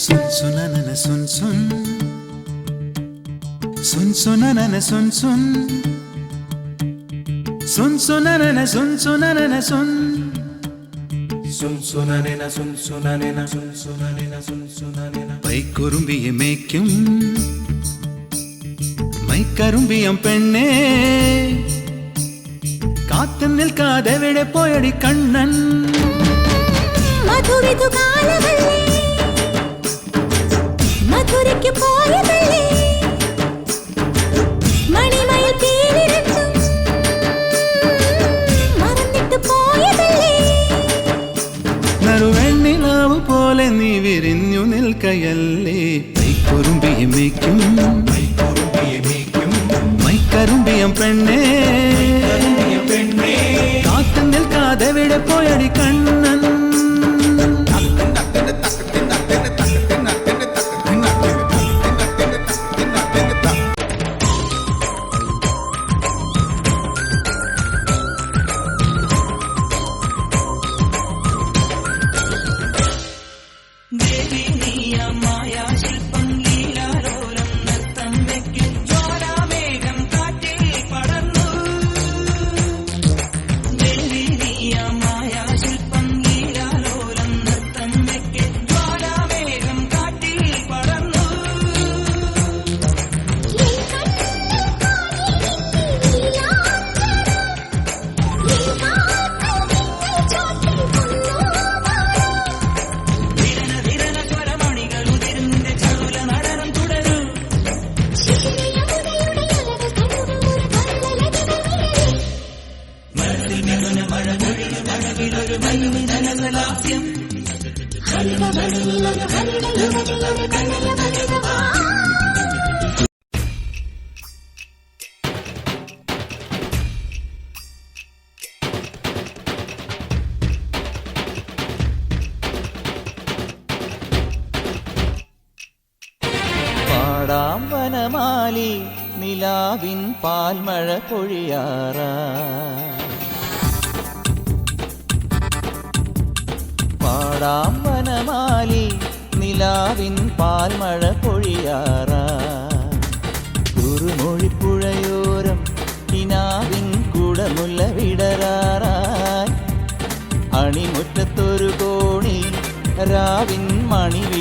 सुन सुननन सुन सुन सुन सुननन सुन सुन सुन सुननन सुन सुननन सुन सुन सुननन सुन सुननन सुन सुननन सुन सुननन പൈക്കുറുമ്പിയെ മേയ്ക്കും മൈക്കറുമ്പിയം പെണ്ണേ കാത്തു നിൽക്കാതെ എവിടെ പോയടി കണ്ണൻ മധുവിധു കാലവല്ലേ മധുരയ്ക്ക് പോയതല്ലേ മണിമയിൽ പേരിരണ്ടും മറന്നിട്ട് പോയതല്ലേ നറുവെണ്ണിലാവ് പോലെ നീ വിരിഞ്ഞു നിൽക്കയല്ലേ പൈക്കുറുമ്പിയെ മേയ്ക്കും മൈക്കറുമ്പിയം പെണ്ണേ കാത്തു നിൽക്കാതെ എവിടെ പോയടി കണ്ണൻ വനമാലി നിലാവിൻ പാൽമഴ പൊഴിയാറാ പാടാം വനമാലി നിലാവിൻ പാൽമഴ പൊഴിയാറാ കുറുമൊഴിപ്പുഴയോരം കിനാവിൻ കുടമുല്ല വിടരാറായി അണിമുറ്റത്തൊരു കോണി രാവിൻ മണിവിളക്കെരിയാറായി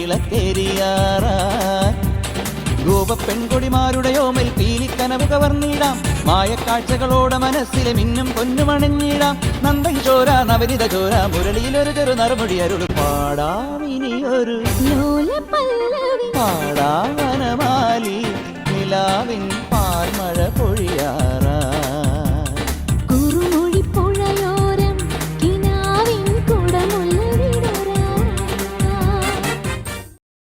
ഗോപ പെൺകൊടിമാരുടെ ഓമൽ പീലിക്കനവ് കവർന്നിടാം മായക്കാഴ്ചകളോടെ മനസ്സിലെ മിന്നും പൊന്നുമണിഞ്ഞിടാം നന്ദകിശോര നവനിത ചോര മുരളിയിലൊരു ചെറു നറുമുടി അരുളു പാടാം ഇനിയൊരു ലോല പല്ലവി പാടാം വനമാലി നിലാവിൻ